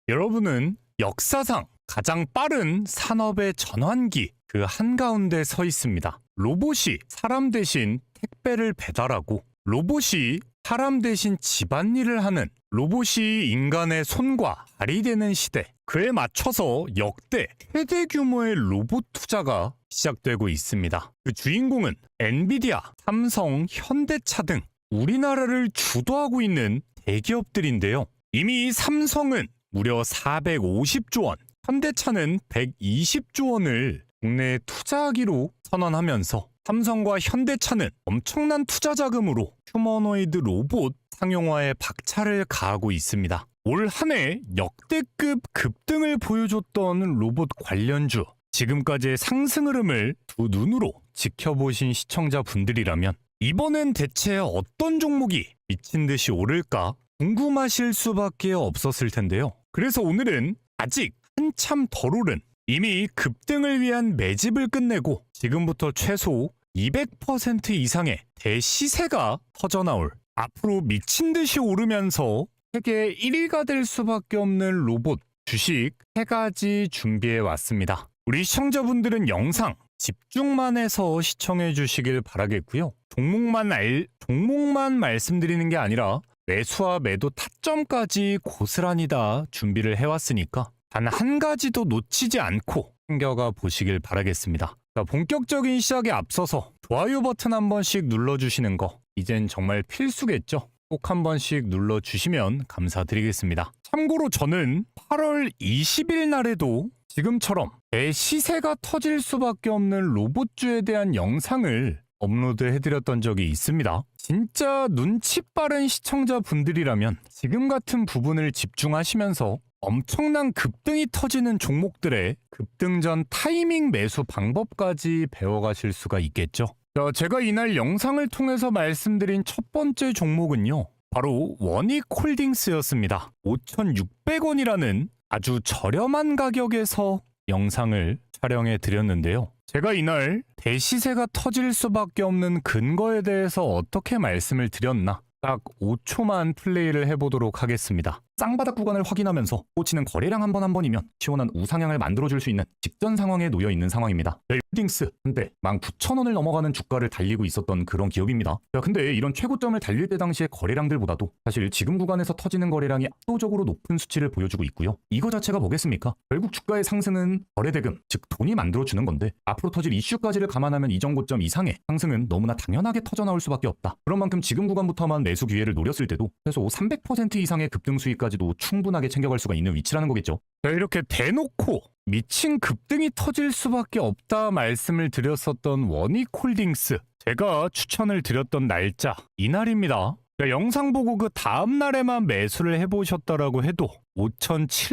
여러분은 역사상 가장 빠른 산업의 전환기 그 한가운데 서 있습니다. 로봇이 사람 대신 택배를 배달하고 로봇이 사람 대신 집안일을 하는 로봇이 인간의 손과 발이 되는 시대, 그에 맞춰서 역대 최대 규모의 로봇 투자가 시작되고 있습니다. 그 주인공은 엔비디아, 삼성, 현대차 등 우리나라를 주도하고 있는 대기업들인데요. 이미 삼성은 무려 450조 원, 현대차는 120조 원을 국내에 투자하기로 선언하면서 삼성과 현대차는 엄청난 투자 자금으로 휴머노이드 로봇 상용화에 박차를 가하고 있습니다. 올 한 해 역대급 급등을 보여줬던 로봇 관련주, 지금까지의 상승 흐름을 두 눈으로 지켜보신 시청자분들이라면 이번엔 대체 어떤 종목이 미친 듯이 오를까 궁금하실 수밖에 없었을 텐데요. 그래서 오늘은 아직 한참 덜 오른, 이미 급등을 위한 매집을 끝내고 지금부터 최소 200% 이상의 대시세가 터져나올, 앞으로 미친 듯이 오르면서 세계 1위가 될 수밖에 없는 로봇 주식 3가지 준비해 왔습니다. 우리 시청자분들은 영상 집중만 해서 시청해 주시길 바라겠고요. 종목만 말씀드리는 게 아니라 매수와 매도 타점까지 고스란히 다 준비를 해왔으니까 단 한 가지도 놓치지 않고 챙겨가 보시길 바라겠습니다. 자, 본격적인 시작에 앞서서 좋아요 버튼 한 번씩 눌러주시는 거 이젠 정말 필수겠죠? 꼭 한 번씩 눌러주시면 감사드리겠습니다. 참고로 저는 8월 20일 날에도 지금처럼 대시세가 터질 수밖에 없는 로봇주에 대한 영상을 업로드해드렸던 적이 있습니다. 진짜 눈치 빠른 시청자분들이라면 지금 같은 부분을 집중하시면서 엄청난 급등이 터지는 종목들의 급등 전 타이밍 매수 방법까지 배워가실 수가 있겠죠. 자, 제가 이날 영상을 통해서 말씀드린 첫 번째 종목은요, 바로 원익홀딩스였습니다. 5,600원이라는 아주 저렴한 가격에서 영상을 촬영해 드렸는데요. 제가 이날 대시세가 터질 수밖에 없는 근거에 대해서 어떻게 말씀을 드렸나 딱 5초만 플레이를 해보도록 하겠습니다. 쌍바닥 구간을 확인하면서 꽂히는 거래량 한 번이면 시원한 우상향을 만들어줄 수 있는 직전 상황에 놓여 있는 상황입니다. 홀딩스 한때 19,000원을 넘어가는 주가를 달리고 있었던 그런 기업입니다. 자, 근데 이런 최고점을 달릴 때 당시의 거래량들보다도 사실 지금 구간에서 터지는 거래량이 압도적으로 높은 수치를 보여주고 있고요. 이거 자체가 뭐겠습니까? 결국 주가의 상승은 거래대금, 즉 돈이 만들어주는 건데 앞으로 터질 이슈까지를 감안하면 이전 고점 이상의 상승은 너무나 당연하게 터져나올 수밖에 없다. 그런 만큼 지금 구간부터만 매수 기회를 노렸을 때도 최소 300% 이상의 급등 수익까지도 충분하게 챙겨갈 수가 있는 위치라는 거겠죠. 자, 이렇게 대놓고 미친 급등이 터질 수밖에 없다 말씀을 드렸었던 원익홀딩스, 제가 추천을 드렸던 날짜 이날입니다. 영상 보고 그 다음 날에만 매수를 해보셨다라고 해도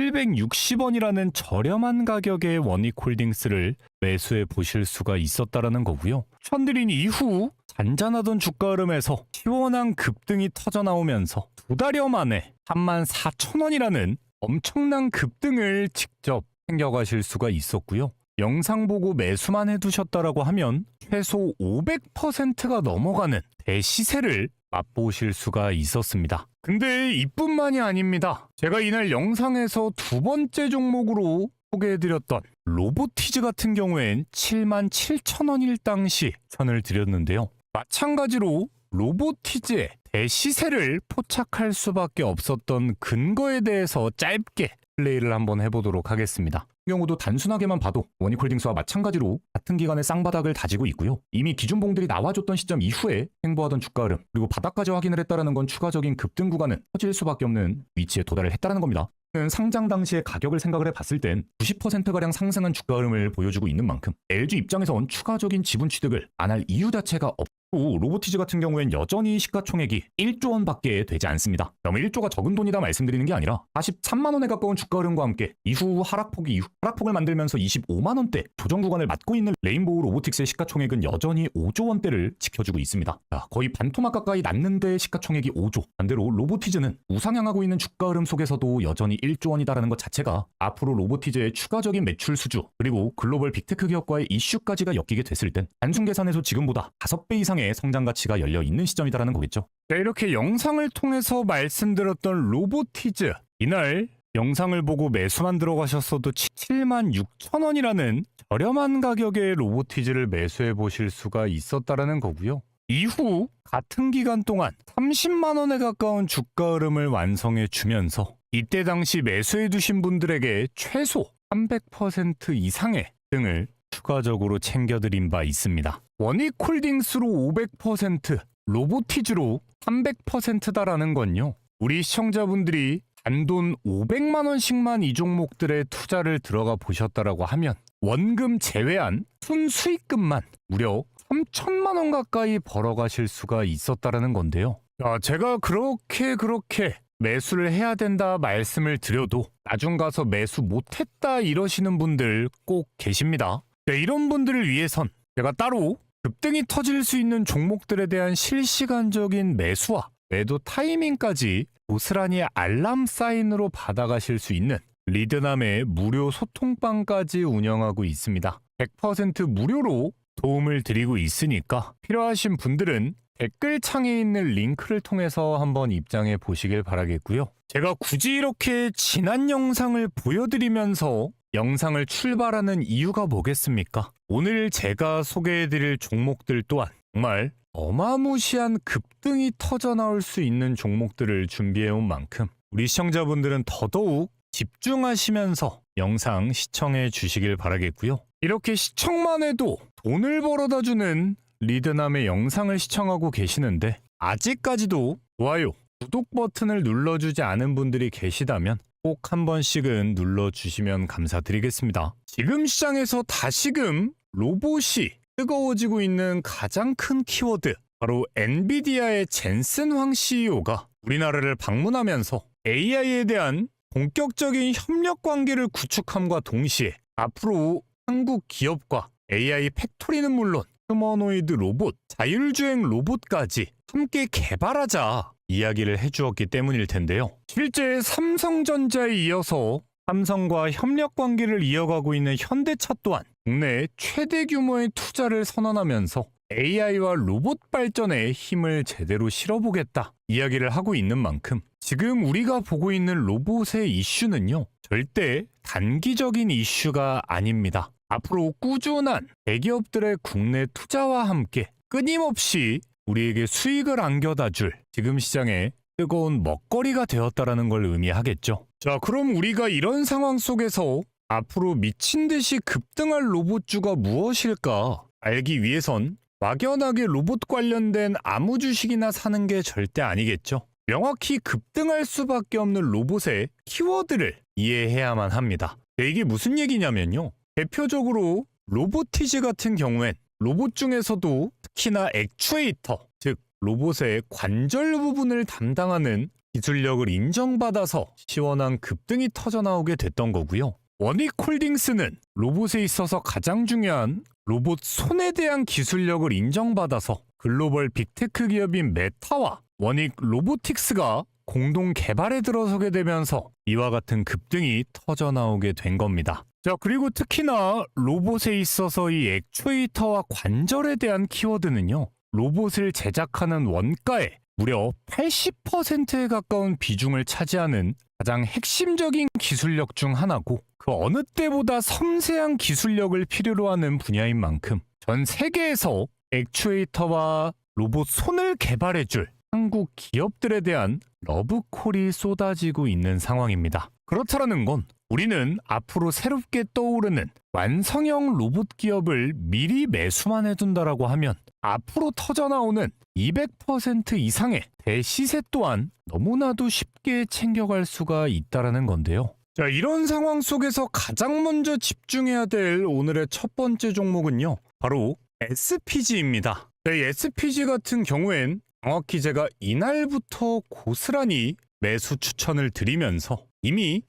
5,760원이라는 저렴한 가격의 원익홀딩스를 매수해 보실 수가 있었다라는 거고요. 추천드린 이후 잔잔하던 주가 흐름에서 시원한 급등이 터져나오면서 2달여 만에 34,000원이라는 엄청난 급등을 직접 챙겨가실 수가 있었고요. 영상 보고 매수만 해두셨다라고 하면 최소 500%가 넘어가는 대시세를 맛보실 수가 있었습니다. 근데 이뿐만이 아닙니다. 제가 이날 영상에서 두 번째 종목으로 소개해드렸던 로보티즈 같은 경우엔 77,000원일 당시 선을 드렸는데요. 마찬가지로 로보티즈의 대시세를 포착할 수밖에 없었던 근거에 대해서 짧게 플레이를 한번 해보도록 하겠습니다. 이 경우도 단순하게만 봐도 원익홀딩스와 마찬가지로 같은 기간에 쌍바닥을 다지고 있고요. 이미 기준봉들이 나와줬던 시점 이후에 행보하던 주가 흐름, 그리고 바닥까지 확인을 했다는 건 추가적인 급등 구간은 터질 수밖에 없는 위치에 도달을 했다는 겁니다. 상장 당시의 가격을 생각을 해봤을 땐 90%가량 상승한 주가 흐름을 보여주고 있는 만큼 LG 입장에선 추가적인 지분 취득을 안 할 이유 자체가 없고, 로보티즈 같은 경우엔 여전히 시가총액이 1조 원밖에 되지 않습니다. 그럼 1조가 적은 돈이다 말씀드리는 게 아니라 43만 원에 가까운 주가 흐름과 함께 이후 하락폭을 만들면서 25만 원대 조정 구간을 맞고 있는 레인보우 로보틱스의 시가총액은 여전히 5조 원대를 지켜주고 있습니다. 자, 거의 반토막 가까이 났는데 시가총액이 5조. 반대로 로보티즈는 우상향하고 있는 주가 흐름 속에서도 여전히 1조 원이다라는 것 자체가 앞으로 로보티즈의 추가적인 매출 수주, 그리고 글로벌 빅테크 기업과의 이슈까지가 엮이게 됐을 땐 단순 계산에서 지금보다 5배 이상의 성장 가치가 열려 있는 시점이다라는 거겠죠. 자, 이렇게 영상을 통해서 말씀드렸던 로보티즈, 이날 영상을 보고 매수만 들어가셨어도 76,000원이라는 저렴한 가격에 로보티즈를 매수해 보실 수가 있었다라는 거고요. 이후 같은 기간 동안 30만 원에 가까운 주가 흐름을 완성해 주면서 이때 당시 매수해 두신 분들에게 최소 300% 이상의 등을 추가적으로 챙겨드린 바 있습니다. 원익홀딩스로 500%, 로보티즈로 300%다라는 건요. 우리 시청자분들이 단돈 500만 원씩만 이 종목들에 투자를 들어가 보셨다라고 하면 원금 제외한 순수익금만 무려 3천만 원 가까이 벌어가실 수가 있었다라는 건데요. 제가 그렇게 매수를 해야 된다 말씀을 드려도 나중 가서 매수 못했다 이러시는 분들 꼭 계십니다. 네, 이런 분들을 위해선 제가 따로 급등이 터질 수 있는 종목들에 대한 실시간적인 매수와 매도 타이밍까지 고스란히 알람 사인으로 받아가실 수 있는 리드남의 무료 소통방까지 운영하고 있습니다. 100% 무료로 도움을 드리고 있으니까 필요하신 분들은 댓글창에 있는 링크를 통해서 한번 입장해 보시길 바라겠고요. 제가 굳이 이렇게 지난 영상을 보여드리면서 영상을 출발하는 이유가 뭐겠습니까? 오늘 제가 소개해드릴 종목들 또한 정말 어마무시한 급등이 터져나올 수 있는 종목들을 준비해온 만큼 우리 시청자분들은 더더욱 집중하시면서 영상 시청해 주시길 바라겠고요. 이렇게 시청만 해도 돈을 벌어다주는 리드남의 영상을 시청하고 계시는데 아직까지도 좋아요, 구독 버튼을 눌러주지 않은 분들이 계시다면 꼭 한 번씩은 눌러주시면 감사드리겠습니다. 지금 시장에서 다시금 로봇이 뜨거워지고 있는 가장 큰 키워드, 바로 엔비디아의 젠슨 황 CEO가 우리나라를 방문하면서 AI에 대한 본격적인 협력 관계를 구축함과 동시에 앞으로 한국 기업과 AI 팩토리는 물론 휴머노이드 로봇, 자율주행 로봇까지 함께 개발하자 이야기를 해주었기 때문일 텐데요. 실제 삼성전자에 이어서 삼성과 협력 관계를 이어가고 있는 현대차 또한 국내 최대 규모의 투자를 선언하면서 AI와 로봇 발전에 힘을 제대로 실어보겠다 이야기를 하고 있는 만큼 지금 우리가 보고 있는 로봇의 이슈는요, 절대 단기적인 이슈가 아닙니다. 앞으로 꾸준한 대기업들의 국내 투자와 함께 끊임없이 우리에게 수익을 안겨다 줄 지금 시장에 뜨거운 먹거리가 되었다라는 걸 의미하겠죠. 자, 그럼 우리가 이런 상황 속에서 앞으로 미친 듯이 급등할 로봇주가 무엇일까 알기 위해선 막연하게 로봇 관련된 아무 주식이나 사는 게 절대 아니겠죠. 명확히 급등할 수밖에 없는 로봇의 키워드를 이해해야만 합니다. 이게 무슨 얘기냐면요. 대표적으로 로보티즈 같은 경우엔 로봇 중에서도 특히나 액추에이터, 즉 로봇의 관절 부분을 담당하는 기술력을 인정받아서 시원한 급등이 터져나오게 됐던 거고요. 원익홀딩스는 로봇에 있어서 가장 중요한 로봇 손에 대한 기술력을 인정받아서 글로벌 빅테크 기업인 메타와 원익 로보틱스가 공동 개발에 들어서게 되면서 이와 같은 급등이 터져나오게 된 겁니다. 자, 그리고 특히나 로봇에 있어서 이 액추에이터와 관절에 대한 키워드는요, 로봇을 제작하는 원가의 무려 80%에 가까운 비중을 차지하는 가장 핵심적인 기술력 중 하나고 그 어느 때보다 섬세한 기술력을 필요로 하는 분야인 만큼 전 세계에서 액추에이터와 로봇 손을 개발해줄 한국 기업들에 대한 러브콜이 쏟아지고 있는 상황입니다. 그렇다라는 건 우리는 앞으로 새롭게 떠오르는 완성형 로봇 기업을 미리 매수만 해둔다라고 하면 앞으로 터져나오는 200% 이상의 대시세 또한 너무나도 쉽게 챙겨갈 수가 있다라는 건데요. 자, 이런 상황 속에서 가장 먼저 집중해야 될 오늘의 첫 번째 종목은요, 바로 SPG입니다. 이 SPG 같은 경우엔 정확히 제가 이날부터 고스란히 매수 추천을 드리면서 이미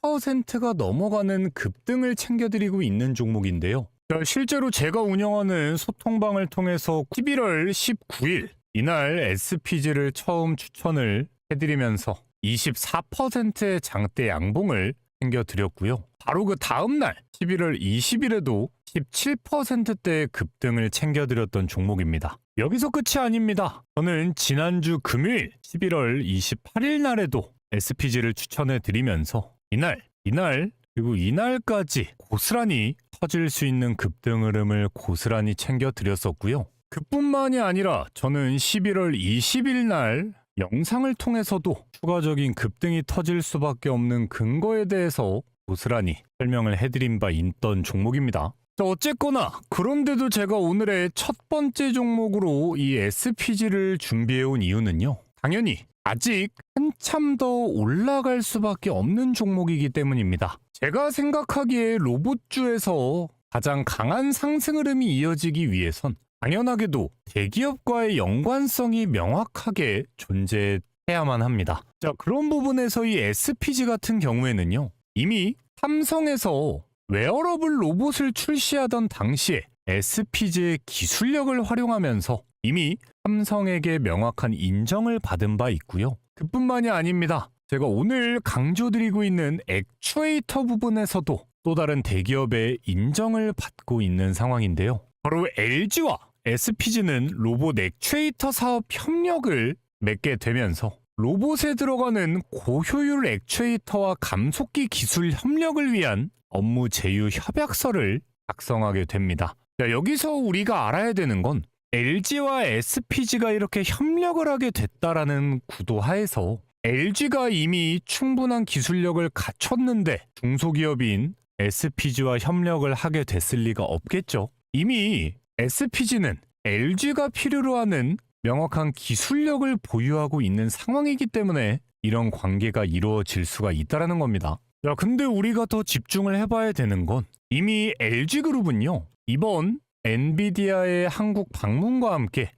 100%가 넘어가는 급등을 챙겨드리고 있는 종목인데요. 실제로 제가 운영하는 소통방을 통해서 11월 19일 이날 SPG를 처음 추천을 해드리면서 24%의 장대 양봉을 챙겨드렸고요. 바로 그 다음날 11월 20일에도 17%대의 급등을 챙겨드렸던 종목입니다. 여기서 끝이 아닙니다. 저는 지난주 금요일 11월 28일 날에도 SPG를 추천해드리면서 이날, 그리고 이날까지 고스란히 터질 수 있는 급등 흐름을 고스란히 챙겨드렸었고요. 그뿐만이 아니라 저는 11월 20일 날 영상을 통해서도 추가적인 급등이 터질 수밖에 없는 근거에 대해서 고스란히 설명을 해드린 바 있던 종목입니다. 자, 어쨌거나 그런데도 제가 오늘의 첫 번째 종목으로 이 SPG를 준비해온 이유는요. 당연히 아직 한참 더 올라갈 수밖에 없는 종목이기 때문입니다. 제가 생각하기에 로봇주에서 가장 강한 상승 흐름이 이어지기 위해선 당연하게도 대기업과의 연관성이 명확하게 존재해야만 합니다. 자, 그런 부분에서 이 SPG 같은 경우에는요. 이미 삼성에서 웨어러블 로봇을 출시하던 당시에 SPG의 기술력을 활용하면서 이미 삼성에게 명확한 인정을 받은 바 있고요. 그뿐만이 아닙니다. 제가 오늘 강조드리고 있는 액추에이터 부분에서도 또 다른 대기업의 인정을 받고 있는 상황인데요. 바로 LG와 SPG는 로봇 액추에이터 사업 협력을 맺게 되면서 로봇에 들어가는 고효율 액추에이터와 감속기 기술 협력을 위한 업무 제휴 협약서를 작성하게 됩니다. 자, 여기서 우리가 알아야 되는 건 LG와 SPG가 이렇게 협력을 하게 됐다라는 구도 하에서 LG가 이미 충분한 기술력을 갖췄는데 중소기업인 SPG와 협력을 하게 됐을 리가 없겠죠. 이미 SPG는 LG가 필요로 하는 명확한 기술력을 보유하고 있는 상황이기 때문에 이런 관계가 이루어질 수가 있다는 겁니다. 자, 근데 우리가 더 집중을 해봐야 되는 건 이미 LG그룹은요. 이번 엔비디아의 한국 방문과 함께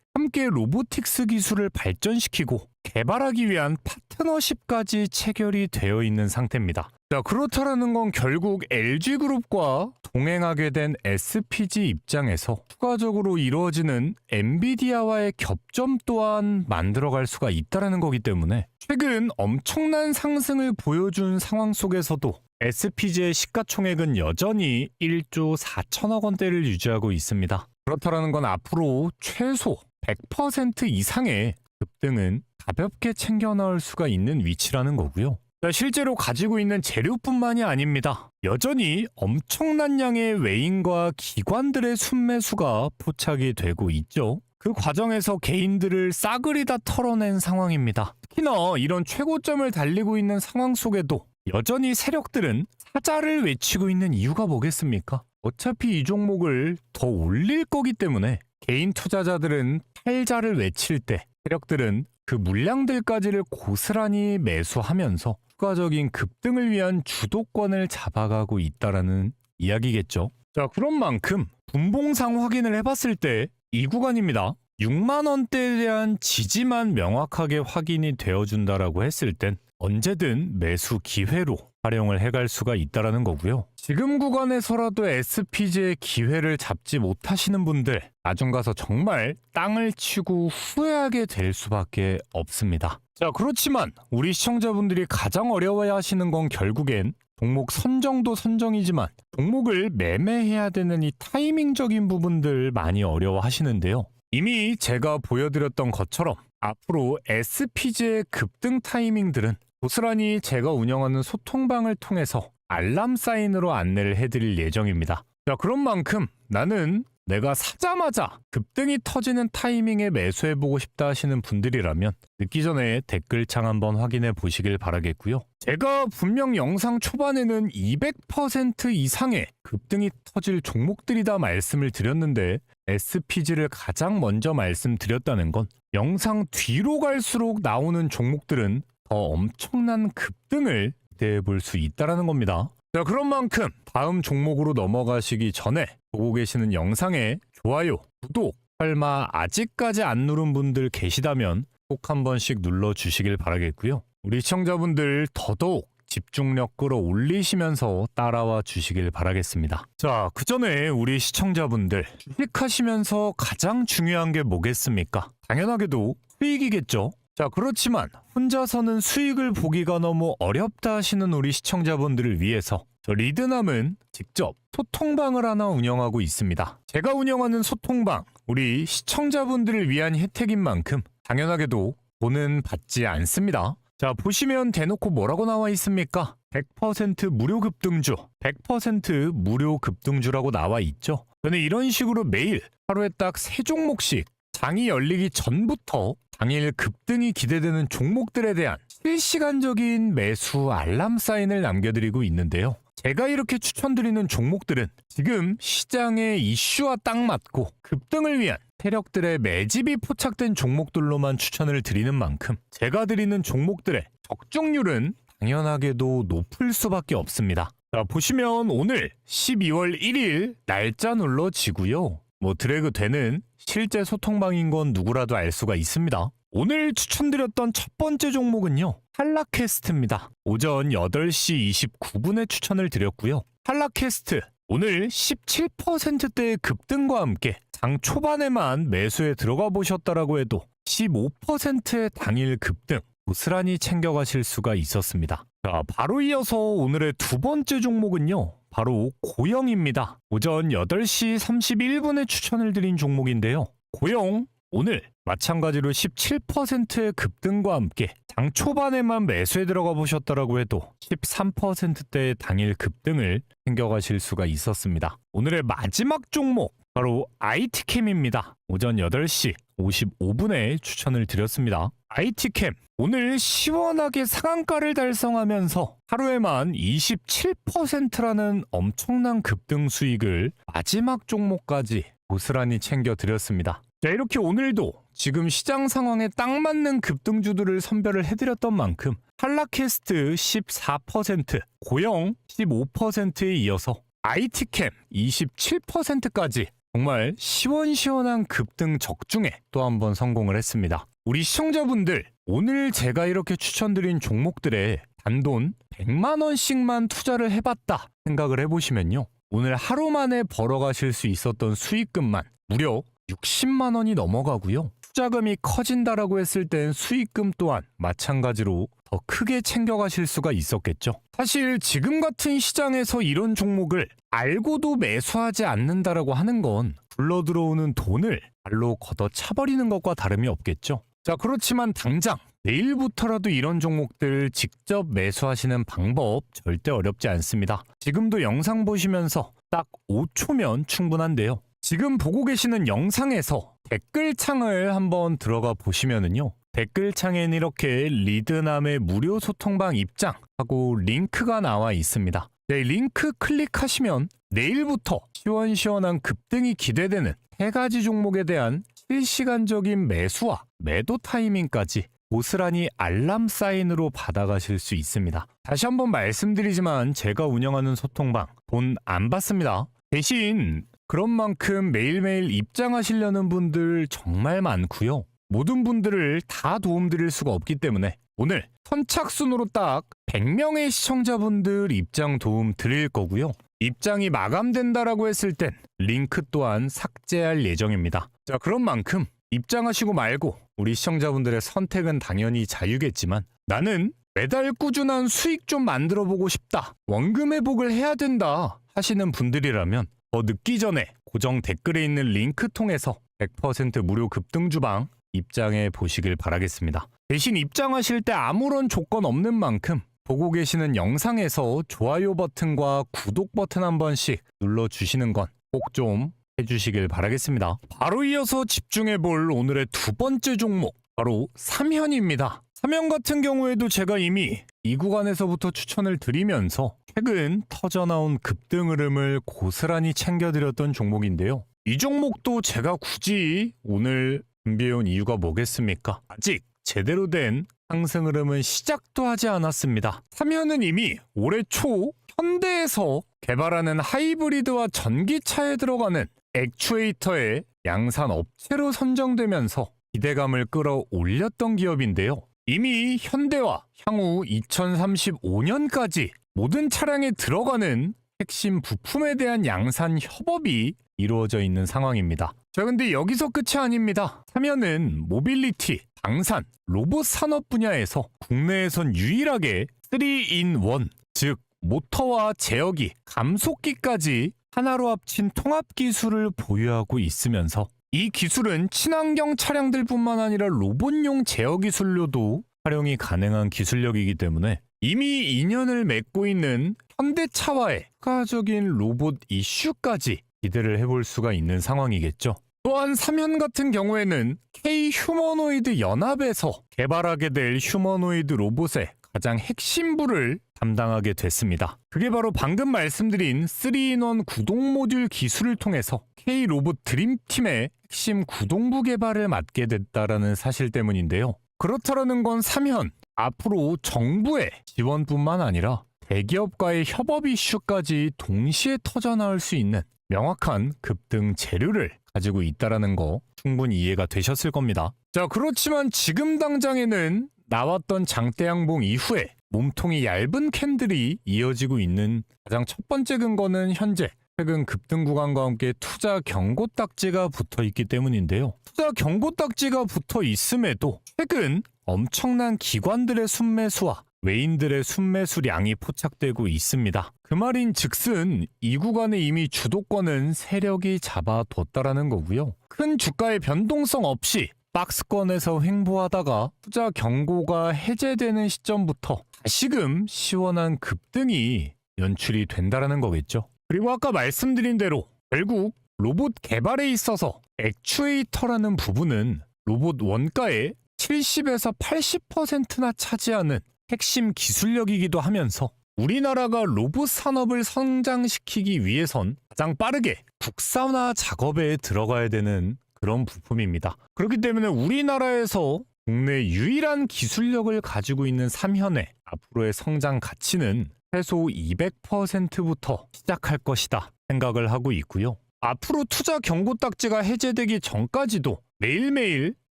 로보틱스 기술을 발전시키고 개발하기 위한 파트너십까지 체결이 되어 있는 상태입니다. 자, 그렇다라는 건 결국 LG그룹과 동행하게 된 SPG 입장에서 추가적으로 이루어지는 엔비디아와의 겹점 또한 만들어갈 수가 있다는 거기 때문에 최근 엄청난 상승을 보여준 상황 속에서도 SPG의 시가총액은 여전히 1조 4천억 원대를 유지하고 있습니다. 그렇다라는 건 앞으로 최소 100% 이상의 급등은 가볍게 챙겨 넣을 수가 있는 위치라는 거고요. 실제로 가지고 있는 재료뿐만이 아닙니다. 여전히 엄청난 양의 외인과 기관들의 순매수가 포착이 되고 있죠. 그 과정에서 개인들을 싸그리 다 털어낸 상황입니다. 특히나 이런 최고점을 달리고 있는 상황 속에도 여전히 세력들은 사자를 외치고 있는 이유가 뭐겠습니까? 어차피 이 종목을 더 올릴 거기 때문에 개인 투자자들은 팔자를 외칠 때 세력들은 그 물량들까지를 고스란히 매수하면서 추가적인 급등을 위한 주도권을 잡아가고 있다라는 이야기겠죠. 자, 그런 만큼 분봉상 확인을 해봤을 때 이 구간입니다. 6만 원대에 대한 지지만 명확하게 확인이 되어준다라고 했을 땐 언제든 매수 기회로 활용을 해갈 수가 있다라는 거고요. 지금 구간에서라도 SPG의 기회를 잡지 못하시는 분들 나중 가서 정말 땅을 치고 후회하게 될 수밖에 없습니다. 자, 그렇지만 우리 시청자분들이 가장 어려워야 하시는 건 결국엔 종목 선정도 선정이지만 종목을 매매해야 되는 이 타이밍적인 부분들 많이 어려워하시는데요. 이미 제가 보여드렸던 것처럼 앞으로 SPG의 급등 타이밍들은 고스란히 제가 운영하는 소통방을 통해서 알람 사인으로 안내를 해드릴 예정입니다. 자, 그런 만큼 나는 내가 사자마자 급등이 터지는 타이밍에 매수해보고 싶다 하시는 분들이라면 늦기 전에 댓글창 한번 확인해 보시길 바라겠고요. 제가 분명 영상 초반에는 200% 이상의 급등이 터질 종목들이다 말씀을 드렸는데 SPG를 가장 먼저 말씀드렸다는 건 영상 뒤로 갈수록 나오는 종목들은 더 엄청난 급등을 기대해 볼 수 있다는 겁니다. 자, 그런 만큼 다음 종목으로 넘어가시기 전에 보고 계시는 영상에 좋아요, 구독, 설마 아직까지 안 누른 분들 계시다면 꼭 한 번씩 눌러주시길 바라겠고요. 우리 시청자분들 더더욱 집중력 끌어올리시면서 따라와 주시길 바라겠습니다. 자, 그 전에 우리 시청자분들 주식하시면서 가장 중요한 게 뭐겠습니까? 당연하게도 수익이겠죠. 자, 그렇지만 혼자서는 수익을 보기가 너무 어렵다 하시는 우리 시청자분들을 위해서 저 리드남은 직접 소통방을 하나 운영하고 있습니다. 제가 운영하는 소통방, 우리 시청자분들을 위한 혜택인 만큼 당연하게도 돈은 받지 않습니다. 자, 보시면 대놓고 뭐라고 나와 있습니까? 100% 무료 급등주, 100% 무료 급등주라고 나와 있죠. 저는 이런 식으로 매일 하루에 딱 3종목씩 장이 열리기 전부터 당일 급등이 기대되는 종목들에 대한 실시간적인 매수 알람 사인을 남겨드리고 있는데요. 제가 이렇게 추천드리는 종목들은 지금 시장의 이슈와 딱 맞고 급등을 위한 세력들의 매집이 포착된 종목들로만 추천을 드리는 만큼 제가 드리는 종목들의 적중률은 당연하게도 높을 수밖에 없습니다. 자, 보시면 오늘 12월 1일 날짜 눌러지고요. 드래그 되는 실제 소통방인 건 누구라도 알 수가 있습니다. 오늘 추천드렸던 첫 번째 종목은요. 한라캐스트입니다. 오전 8시 29분에 추천을 드렸고요. 한라캐스트 오늘 17%대의 급등과 함께 장 초반에만 매수에 들어가 보셨다라고 해도 15%의 당일 급등 고스란히 챙겨가실 수가 있었습니다. 자, 바로 이어서 오늘의 두 번째 종목은요. 바로 고영입니다. 오전 8시 31분에 추천을 드린 종목인데요. 고영 오늘 마찬가지로 17%의 급등과 함께 장 초반에만 매수에 들어가 보셨다라고 해도 13%대의 당일 급등을 챙겨가실 수가 있었습니다. 오늘의 마지막 종목 바로 IT캠입니다. 오전 8시 55분에 추천을 드렸습니다. IT캠 오늘 시원하게 상한가를 달성하면서 하루에만 27%라는 엄청난 급등 수익을 마지막 종목까지 고스란히 챙겨드렸습니다. 자, 이렇게 오늘도 지금 시장 상황에 딱 맞는 급등주들을 선별을 해드렸던 만큼 한라캐스트 14%, 고영 15%에 이어서 IT캠 27%까지 정말 시원시원한 급등 적중에 또 한 번 성공을 했습니다. 우리 시청자분들 오늘 제가 이렇게 추천드린 종목들에 단돈 100만 원씩만 투자를 해봤다 생각을 해보시면요. 오늘 하루 만에 벌어가실 수 있었던 수익금만 무려 60만 원이 넘어가고요. 투자금이 커진다라고 했을 땐 수익금 또한 마찬가지로 더 크게 챙겨가실 수가 있었겠죠. 사실 지금 같은 시장에서 이런 종목을 알고도 매수하지 않는다라고 하는 건 굴러들어오는 돈을 발로 걷어차버리는 것과 다름이 없겠죠. 자, 그렇지만 당장 내일부터라도 이런 종목들 직접 매수하시는 방법 절대 어렵지 않습니다. 지금도 영상 보시면서 딱 5초면 충분한데요. 지금 보고 계시는 영상에서 댓글창을 한번 들어가 보시면은요. 댓글창엔 이렇게 리드남의 무료 소통방 입장하고 링크가 나와 있습니다. 네, 링크 클릭하시면 내일부터 시원시원한 급등이 기대되는 3가지 종목에 대한 실시간적인 매수와 매도 타이밍까지 고스란히 알람 사인으로 받아가실 수 있습니다. 다시 한번 말씀드리지만 제가 운영하는 소통방 돈 안 받습니다. 대신 그런 만큼 매일매일 입장하시려는 분들 정말 많고요. 모든 분들을 다 도움드릴 수가 없기 때문에 오늘 선착순으로 딱 100명의 시청자분들 입장 도움 드릴 거고요. 입장이 마감된다라고 했을 땐 링크 또한 삭제할 예정입니다. 자, 그런 만큼 입장하시고 말고 우리 시청자분들의 선택은 당연히 자유겠지만 나는 매달 꾸준한 수익 좀 만들어 보고 싶다. 원금 회복을 해야 된다 하시는 분들이라면 더 늦기 전에 고정 댓글에 있는 링크 통해서 100% 무료 급등주방 입장해 보시길 바라겠습니다. 대신 입장하실 때 아무런 조건 없는 만큼 보고 계시는 영상에서 좋아요 버튼과 구독 버튼 한 번씩 눌러주시는 건 꼭 좀 해주시길 바라겠습니다. 바로 이어서 집중해 볼 오늘의 두 번째 종목 바로 삼현입니다. 삼현 같은 경우에도 제가 이미 이 구간에서부터 추천을 드리면서 최근 터져나온 급등 흐름을 고스란히 챙겨드렸던 종목인데요. 이 종목도 제가 굳이 오늘 준비해온 이유가 뭐겠습니까? 아직 제대로 된 상승 흐름은 시작도 하지 않았습니다. 삼현은 이미 올해 초 현대에서 개발하는 하이브리드와 전기차에 들어가는 액추에이터의 양산 업체로 선정되면서 기대감을 끌어올렸던 기업인데요. 이미 현대와 향후 2035년까지 모든 차량에 들어가는 핵심 부품에 대한 양산 협업이 이루어져 있는 상황입니다. 자, 근데 여기서 끝이 아닙니다. 삼현은 모빌리티, 방산, 로봇 산업 분야에서 국내에선 유일하게 3in1, 즉 모터와 제어기, 감속기까지 하나로 합친 통합 기술을 보유하고 있으면서 이 기술은 친환경 차량들뿐만 아니라 로봇용 제어 기술로도 활용이 가능한 기술력이기 때문에 이미 인연을 맺고 있는 현대차와의 추가적인 로봇 이슈까지 기대를 해볼 수가 있는 상황이겠죠. 또한 3현 같은 경우에는 K 휴머노이드 연합에서 개발하게 될 휴머노이드 로봇의 가장 핵심부를 담당하게 됐습니다. 그게 바로 방금 말씀드린 3인원 구동 모듈 기술을 통해서 K 로봇 드림팀의 핵심 구동부 개발을 맡게 됐다라는 사실 때문인데요. 그렇다라는 건 3현 앞으로 정부의 지원뿐만 아니라 대기업과의 협업 이슈까지 동시에 터져나올 수 있는 명확한 급등 재료를 가지고 있다라는 거 충분히 이해가 되셨을 겁니다. 자, 그렇지만 지금 당장에는 나왔던 장대양봉 이후에 몸통이 얇은 캔들이 이어지고 있는 가장 첫 번째 근거는 현재 최근 급등 구간과 함께 투자 경고 딱지가 붙어 있기 때문인데요. 투자 경고 딱지가 붙어 있음에도 최근 엄청난 기관들의 순매수와 외인들의 순매수량이 포착되고 있습니다. 그 말인 즉슨 이 구간에 이미 주도권은 세력이 잡아뒀다라는 거고요. 큰 주가의 변동성 없이 박스권에서 횡보하다가 투자 경고가 해제되는 시점부터 다시금 시원한 급등이 연출이 된다라는 거겠죠. 그리고 아까 말씀드린 대로 결국 로봇 개발에 있어서 액추에이터라는 부분은 로봇 원가의 70에서 80%나 차지하는 핵심 기술력이기도 하면서 우리나라가 로봇 산업을 성장시키기 위해선 가장 빠르게 국산화 작업에 들어가야 되는 그런 부품입니다. 그렇기 때문에 우리나라에서 국내 유일한 기술력을 가지고 있는 3현의 앞으로의 성장 가치는 최소 200%부터 시작할 것이다 생각을 하고 있고요. 앞으로 투자 경고 딱지가 해제되기 전까지도 매일매일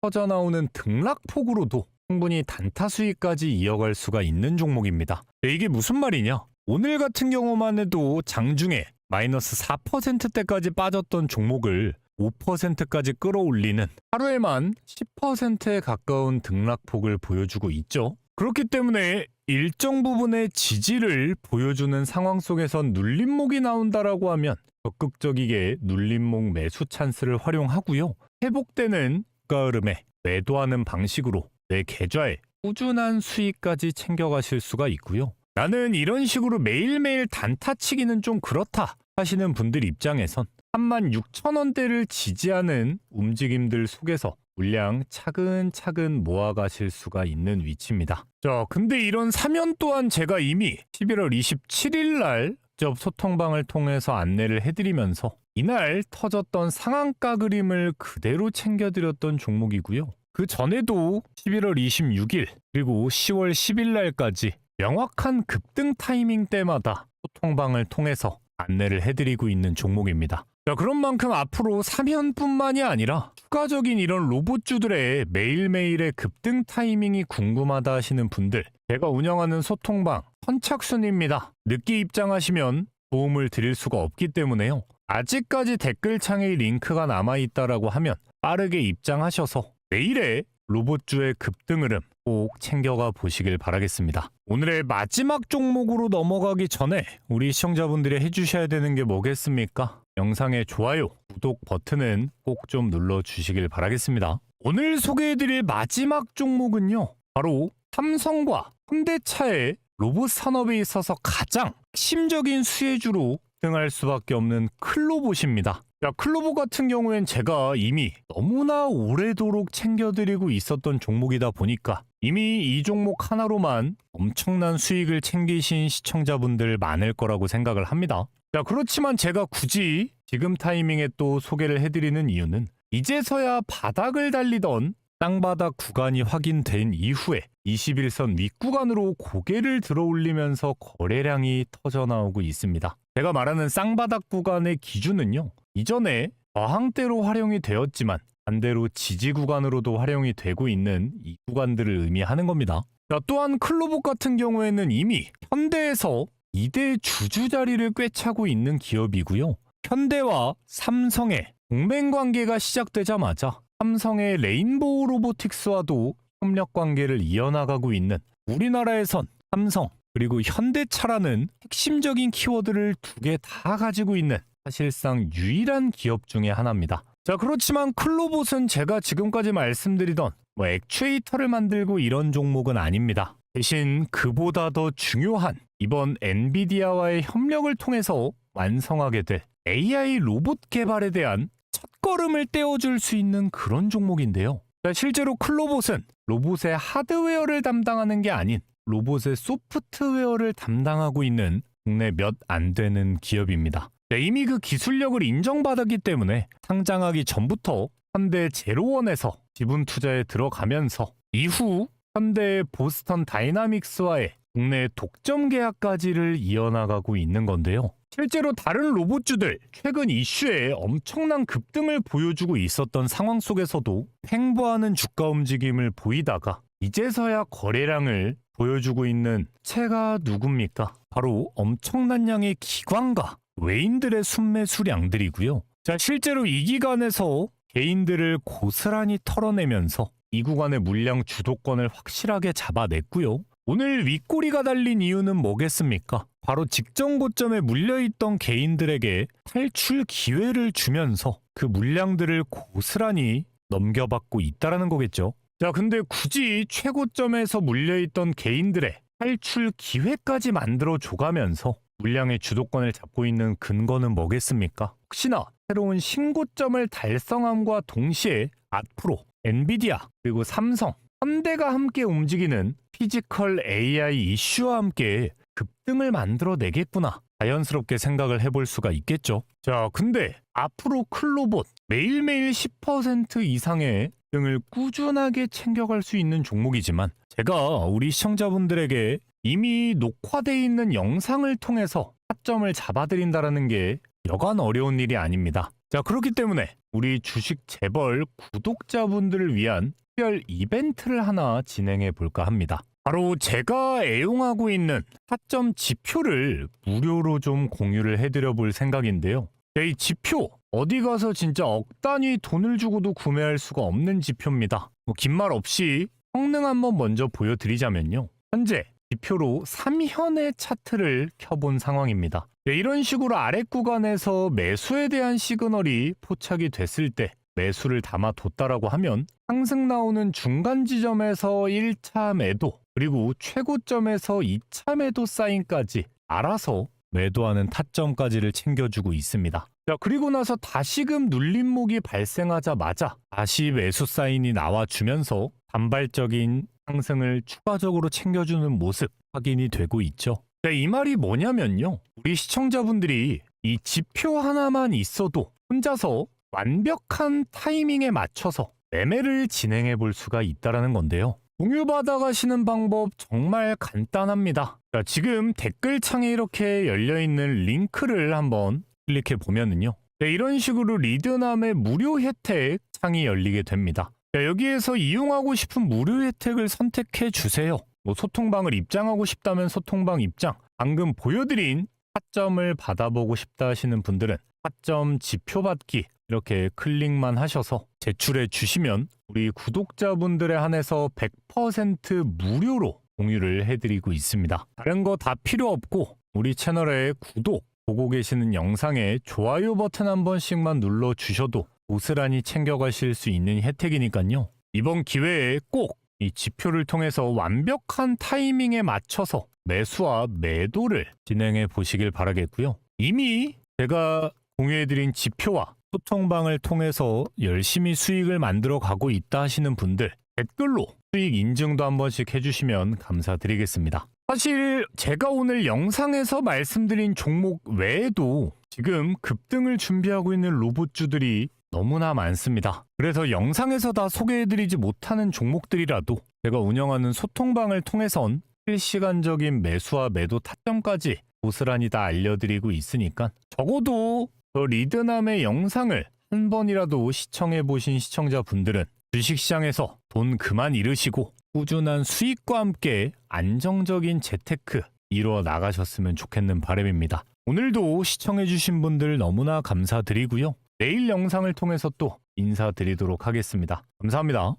터져나오는 등락폭으로도 충분히 단타 수익까지 이어갈 수가 있는 종목입니다. 이게 무슨 말이냐? 오늘 같은 경우만 해도 장중에 마이너스 4%대까지 빠졌던 종목을 5%까지 끌어올리는 하루에만 10%에 가까운 등락폭을 보여주고 있죠. 그렇기 때문에 일정 부분의 지지를 보여주는 상황 속에선 눌림목이 나온다라고 하면 적극적이게 눌림목 매수 찬스를 활용하고요. 회복되는 주가 흐름에 매도하는 방식으로 내 계좌에 꾸준한 수익까지 챙겨가실 수가 있고요. 나는 이런 식으로 매일매일 단타치기는 좀 그렇다 하시는 분들 입장에선 36,000원대를 지지하는 움직임들 속에서 물량 차근차근 모아가실 수가 있는 위치입니다. 자, 근데 이런 3연 또한 제가 이미 11월 27일 날 소통방을 통해서 안내를 해드리면서 이날 터졌던 상한가 그림을 그대로 챙겨드렸던 종목이고요. 그 전에도 11월 26일 그리고 10월 10일 날까지 명확한 급등 타이밍 때마다 소통방을 통해서 안내를 해드리고 있는 종목입니다. 자, 그런 만큼 앞으로 3현뿐만이 아니라 추가적인 이런 로봇주들의 매일매일의 급등 타이밍이 궁금하다 하시는 분들, 제가 운영하는 소통방 선착순입니다. 늦게 입장하시면 도움을 드릴 수가 없기 때문에요. 아직까지 댓글창에 링크가 남아있다라고 하면 빠르게 입장하셔서 내일의 로봇주의 급등 흐름 꼭 챙겨가 보시길 바라겠습니다. 오늘의 마지막 종목으로 넘어가기 전에 우리 시청자분들이 해주셔야 되는 게 뭐겠습니까? 영상의 좋아요, 구독 버튼은 꼭 좀 눌러주시길 바라겠습니다. 오늘 소개해드릴 마지막 종목은요, 바로 삼성과 현대차의 로봇 산업에 있어서 가장 핵심적인 수혜주로 등할 수밖에 없는 클로봇입니다. 자, 클로봇 같은 경우엔 제가 이미 너무나 오래도록 챙겨드리고 있었던 종목이다 보니까 이미 이 종목 하나로만 엄청난 수익을 챙기신 시청자분들 많을 거라고 생각을 합니다. 자, 그렇지만 제가 굳이 지금 타이밍에 또 소개를 해드리는 이유는 이제서야 바닥을 달리던 땅바닥 구간이 확인된 이후에 21선 윗구간으로 고개를 들어 올리면서 거래량이 터져나오고 있습니다. 제가 말하는 쌍바닥 구간의 기준은요, 이전에 저항대로 활용이 되었지만 반대로 지지 구간으로도 활용이 되고 있는 이 구간들을 의미하는 겁니다. 자, 또한 클로봇 같은 경우에는 이미 현대에서 2대 주주 자리를 꿰차고 있는 기업이고요. 현대와 삼성의 동맹 관계가 시작되자마자 삼성의 레인보우 로보틱스와도 협력 관계를 이어나가고 있는 우리나라에선 삼성 그리고 현대차라는 핵심적인 키워드를 두 개 다 가지고 있는 사실상 유일한 기업 중에 하나입니다. 자, 그렇지만 클로봇은 제가 지금까지 말씀드리던 액추에이터를 만들고 이런 종목은 아닙니다. 대신 그보다 더 중요한 이번 엔비디아와의 협력을 통해서 완성하게 될 AI 로봇 개발에 대한 첫걸음을 떼어줄 수 있는 그런 종목인데요. 실제로 클로봇은 로봇의 하드웨어를 담당하는 게 아닌 로봇의 소프트웨어를 담당하고 있는 국내 몇 안 되는 기업입니다. 이미 그 기술력을 인정받았기 때문에 상장하기 전부터 현대 제로원에서 지분 투자에 들어가면서 이후 현대 보스턴 다이나믹스와의 국내 독점 계약까지를 이어나가고 있는 건데요. 실제로 다른 로봇주들 최근 이슈에 엄청난 급등을 보여주고 있었던 상황 속에서도 횡보하는 주가 움직임을 보이다가 이제서야 거래량을 보여주고 있는 채가 누굽니까? 바로 엄청난 양의 기관과 외인들의 순매수량들이고요. 자, 실제로 이 기간에서 개인들을 고스란히 털어내면서 이 구간의 물량 주도권을 확실하게 잡아냈고요. 오늘 윗꼬리가 달린 이유는 뭐겠습니까? 바로 직전 고점에 물려있던 개인들에게 탈출 기회를 주면서 그 물량들을 고스란히 넘겨받고 있다는 거겠죠. 자, 근데 굳이 최고점에서 물려있던 개인들의 탈출 기회까지 만들어 줘가면서 물량의 주도권을 잡고 있는 근거는 뭐겠습니까? 혹시나 새로운 신고점을 달성함과 동시에 앞으로 엔비디아 그리고 삼성, 현대가 함께 움직이는 피지컬 AI 이슈와 함께 급등을 만들어내겠구나 자연스럽게 생각을 해볼 수가 있겠죠. 자, 근데 앞으로 클로봇 매일매일 10% 이상의 등을 꾸준하게 챙겨갈 수 있는 종목이지만 제가 우리 시청자분들에게 이미 녹화되어 있는 영상을 통해서 타점을 잡아드린다는 게 여간 어려운 일이 아닙니다. 자, 그렇기 때문에 우리 주식 재벌 구독자분들을 위한 특별 이벤트를 하나 진행해 볼까 합니다. 바로 제가 애용하고 있는 타점 지표를 무료로 좀 공유를 해드려 볼 생각인데요. 이 지표 어디 가서 진짜 억 단위 돈을 주고도 구매할 수가 없는 지표입니다. 긴 말 없이 성능 한번 먼저 보여드리자면요. 현재 지표로 3현의 차트를 켜본 상황입니다. 이런 식으로 아랫 구간에서 매수에 대한 시그널이 포착이 됐을 때 매수를 담아뒀다라고 하면 상승 나오는 중간 지점에서 1차 매도 그리고 최고점에서 2차 매도 사인까지 알아서 매도하는 타점까지를 챙겨주고 있습니다. 자, 그리고 나서 다시금 눌림목이 발생하자마자 다시 매수 사인이 나와주면서 단발적인 상승을 추가적으로 챙겨주는 모습 확인이 되고 있죠. 자, 이 말이 뭐냐면요. 우리 시청자분들이 이 지표 하나만 있어도 혼자서 완벽한 타이밍에 맞춰서 매매를 진행해 볼 수가 있다는 건데요. 공유받아 가시는 방법 정말 간단합니다. 자, 지금 댓글창에 이렇게 열려있는 링크를 한번 클릭해 보면은요. 네, 이런 식으로 리드남의 무료 혜택 창이 열리게 됩니다. 자, 여기에서 이용하고 싶은 무료 혜택을 선택해 주세요. 소통방을 입장하고 싶다면 소통방 입장, 방금 보여드린 타점을 받아보고 싶다 하시는 분들은 타점 지표 받기 이렇게 클릭만 하셔서 제출해 주시면 우리 구독자분들에 한해서 100% 무료로 공유를 해드리고 있습니다. 다른 거 다 필요 없고 우리 채널에 구독, 보고 계시는 영상에 좋아요 버튼 한 번씩만 눌러주셔도 고스란히 챙겨가실 수 있는 혜택이니까요. 이번 기회에 꼭 이 지표를 통해서 완벽한 타이밍에 맞춰서 매수와 매도를 진행해 보시길 바라겠고요. 이미 제가 공유해드린 지표와 소통방을 통해서 열심히 수익을 만들어 가고 있다 하시는 분들 댓글로 수익 인증도 한 번씩 해주시면 감사드리겠습니다. 사실 제가 오늘 영상에서 말씀드린 종목 외에도 지금 급등을 준비하고 있는 로봇주들이 너무나 많습니다. 그래서 영상에서 다 소개해드리지 못하는 종목들이라도 제가 운영하는 소통방을 통해선 실시간적인 매수와 매도 타점까지 고스란히 다 알려드리고 있으니까 적어도 저 리드남의 영상을 한 번이라도 시청해보신 시청자분들은 주식시장에서 돈 그만 잃으시고 꾸준한 수익과 함께 안정적인 재테크 이루어 나가셨으면 좋겠는 바람입니다. 오늘도 시청해주신 분들 너무나 감사드리고요. 내일 영상을 통해서 또 인사드리도록 하겠습니다. 감사합니다.